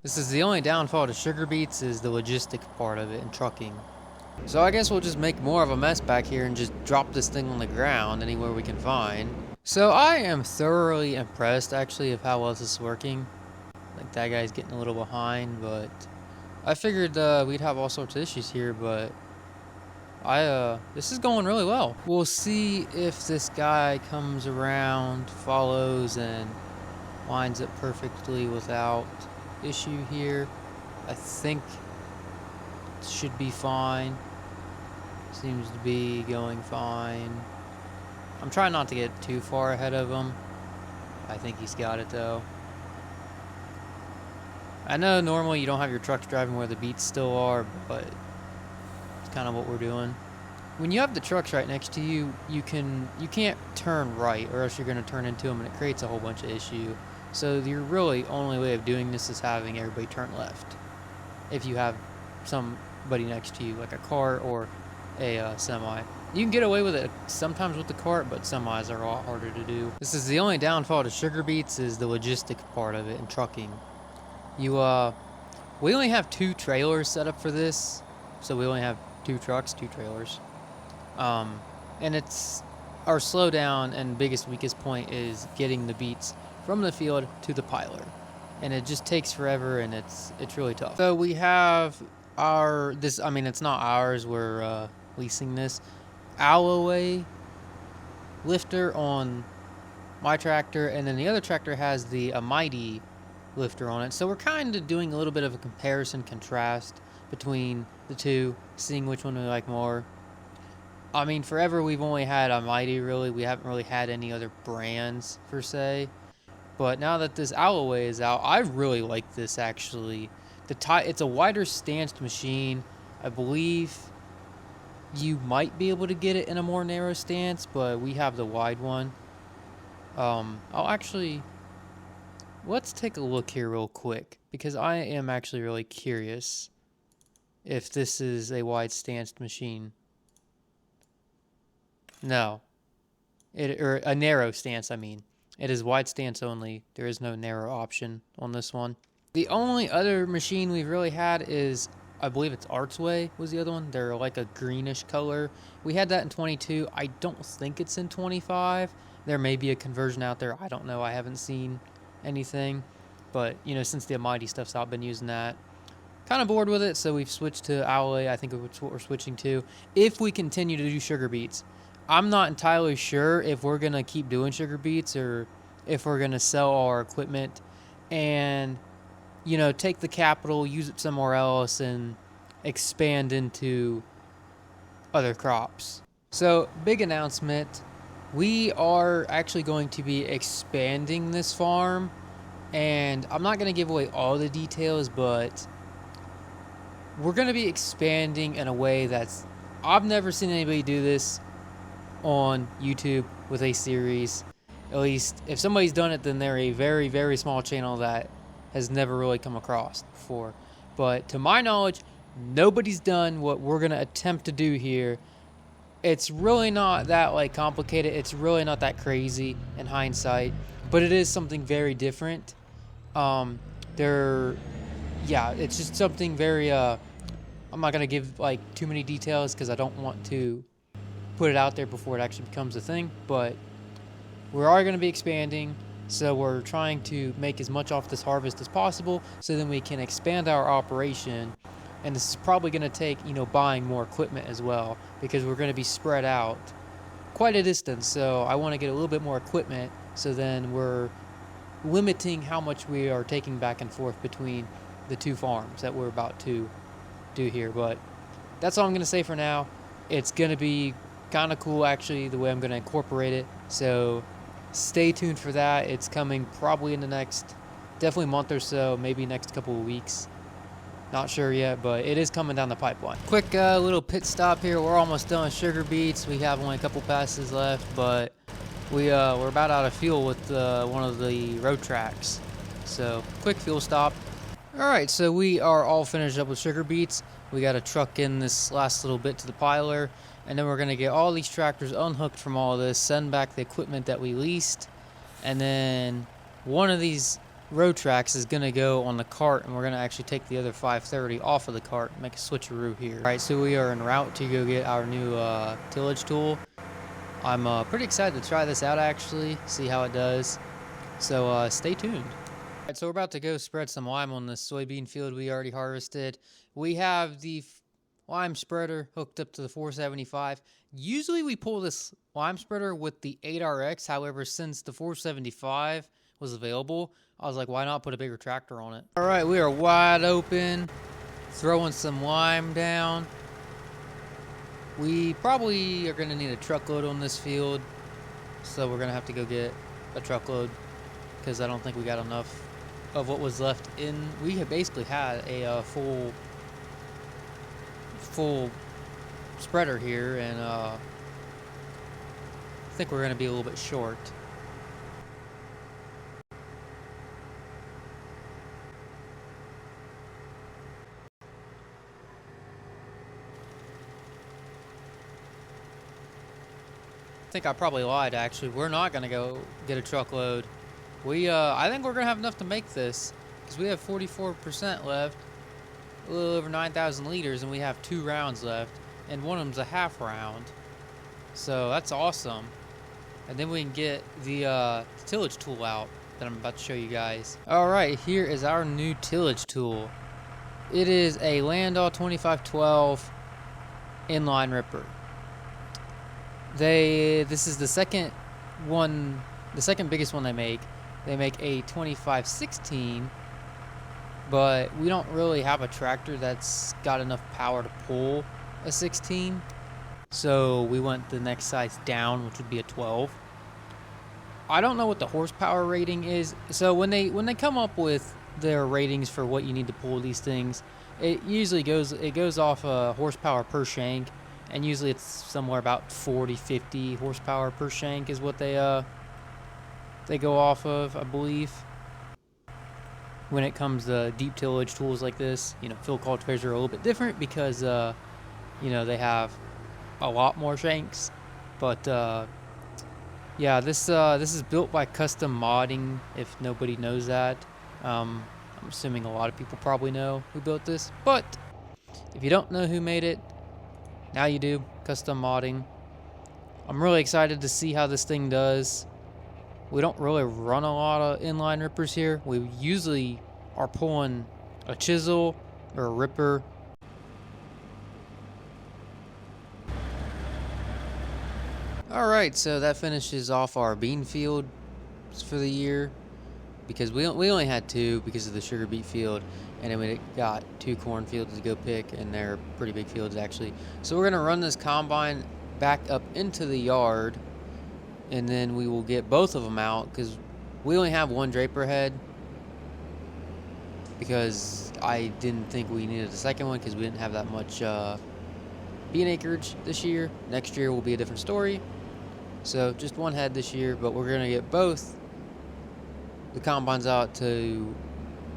This is the only downfall to Sugarbeets is the logistic part of it and trucking. So I guess we'll just make more of a mess back here and just drop this thing on the ground anywhere we can find. So I am thoroughly impressed actually of how well this is working. Like that guy's getting a little behind, but I figured we'd have all sorts of issues here, but this is going really well. We'll see if this guy comes around, follows, and lines up perfectly without issue here. I think it should be fine. Seems to be going fine. I'm trying not to get too far ahead of him. I think he's got it though. I know normally you don't have your trucks driving where the beets still are, but it's kind of what we're doing. When you have the trucks right next to you, you can't turn right or else you're going to turn into them and it creates a whole bunch of issue. So your really only way of doing this is having everybody turn left. If you have somebody next to you, like a car or a semi. You can get away with it sometimes with the cart, but semis are a lot harder to do. This is the only downfall to Sugarbeets is the logistic part of it and trucking. We only have 2 trailers set up for this, so we only have 2 trucks, 2 trailers. And it's our slowdown and biggest weakest point is getting the beets from the field to the piler, and it just takes forever and it's really tough. So we have it's not ours, we're leasing this Alloway lifter on my tractor, and then the other tractor has the Mighty lifter on it. So we're kind of doing a little bit of a comparison contrast between the two, seeing which one we like more. I mean, forever we've only had a Mighty, really. We haven't really had any other brands per se. But now that this Alloway is out, I really like this actually. It's a wider stanced machine. I believe you might be able to get it in a more narrow stance, but we have the wide one. Let's take a look here real quick, because I am actually really curious if this is a wide stanced machine. No. Or a narrow stance, I mean. It is wide stance only. There is no narrow option on this one. The only other machine we've really had is, I believe it's Artsway was the other one. They're like a greenish color. We had that in 22. I don't think it's in 25. There may be a conversion out there. I don't know. I haven't seen anything. But, since the Almighty stuff's out, I've been using that. Kind of bored with it, so we've switched to Alloway. I think it's what we're switching to. If we continue to do Sugarbeets. I'm not entirely sure if we're going to keep doing Sugarbeets or if we're going to sell our equipment and, take the capital, use it somewhere else, and expand into other crops. So, big announcement. We are actually going to be expanding this farm, and I'm not going to give away all the details, but we're going to be expanding in a way that's... I've never seen anybody do this on YouTube with a series. At least if somebody's done it, then they're a very, very small channel that has never really come across before. But to my knowledge, nobody's done what we're going to attempt to do here. It's really not that complicated. It's really not that crazy in hindsight, but it is something very different. It's just something very I'm not going to give too many details because I don't want to put it out there before it actually becomes a thing, but we are going to be expanding, so we're trying to make as much off this harvest as possible so then we can expand our operation. And this is probably going to take buying more equipment as well, because we're going to be spread out quite a distance, so I want to get a little bit more equipment so then we're limiting how much we are taking back and forth between the 2 farms that we're about to do here. But that's all I'm going to say for now. It's going to be kind of cool actually the way I'm going to incorporate it, so stay tuned for that. It's coming probably in the next definitely month or so, maybe next couple of weeks, not sure yet, but it is coming down the pipeline. Quick little pit stop here. We're almost done with Sugarbeets. We have only a couple passes left, but we're about out of fuel with one of the road tracks, so quick fuel stop. Alright, so we are all finished up with Sugarbeets. We got to truck in this last little bit to the piler, and then we're going to get all these tractors unhooked from all of this, send back the equipment that we leased, and then one of these road tracks is going to go on the cart, and we're going to actually take the other 530 off of the cart and make a switcheroo here. Alright, so we are en route to go get our new tillage tool. I'm pretty excited to try this out actually, see how it does. So stay tuned. Alright, so we're about to go spread some lime on this soybean field we already harvested. We have the lime spreader hooked up to the 475. Usually we pull this lime spreader with the 8RX, however since the 475 was available, I was like, why not put a bigger tractor on it? All right, we are wide open, throwing some lime down. We probably are gonna need a truckload on this field, so we're gonna have to go get a truckload because I don't think we got enough of what was left in. We had basically had a full spreader here, and I think we're gonna be a little bit short. I think I probably lied actually. We're not gonna go get a truckload. I think we're gonna have enough to make this because we have 44% left, a little over 9,000 liters, and we have 2 rounds left, and one of them's a half round. So that's awesome. And then we can get the tillage tool out that I'm about to show you guys. All right, here is our new tillage tool. It is a Landoll 2512 inline ripper. This is the second biggest one they make. They make a 2516, but we don't really have a tractor that's got enough power to pull a 16. So we went the next size down, which would be a 12. I don't know what the horsepower rating is. So when they come up with their ratings for what you need to pull these things, it usually goes off horsepower per shank. And usually it's somewhere about 40-50 horsepower per shank is what they go off of, I believe. When it comes to deep tillage tools like this, field cultivators are a little bit different because they have a lot more shanks. But yeah, this is built by Custom Modding. If nobody knows that, I'm assuming a lot of people probably know who built this. But if you don't know who made it, now you do. Custom Modding. I'm really excited to see how this thing does. We don't really run a lot of inline rippers here. We usually are pulling a chisel or a ripper. Alright, so that finishes off our bean field for the year. Because we only had 2 because of the sugar beet field, and then we got 2 corn fields to go pick, and they're pretty big fields actually. So we're gonna run this combine back up into the yard, and then we will get both of them out because we only have 1 draper head. Because I didn't think we needed a second one because we didn't have that much bean acreage this year. Next year will be a different story. So just 1 head this year, but we're gonna get both the combines out to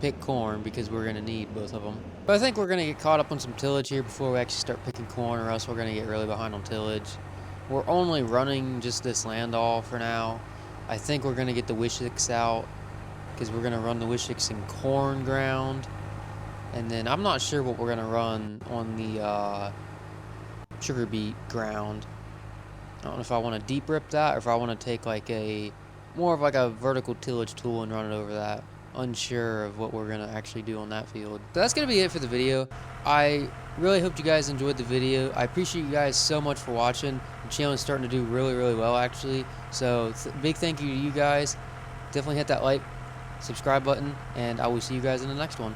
pick corn because we're going to need both of them. But I think we're going to get caught up on some tillage here before we actually start picking corn, or else we're going to get really behind on tillage. We're only running just this Landoll for now. I think we're going to get the Wishix out because we're going to run the Wishix in corn ground. And then I'm not sure what we're going to run on the sugar beet ground. I don't know if I want to deep rip that or if I want to take like more of a vertical tillage tool and run it over that. Unsure of what we're gonna actually do on that field. So that's gonna be it for the video. I really hope you guys enjoyed the video. I appreciate you guys so much for watching. The channel is starting to do really, really well actually. So big thank you to you guys. Definitely hit that like, subscribe button, and I will see you guys in the next one.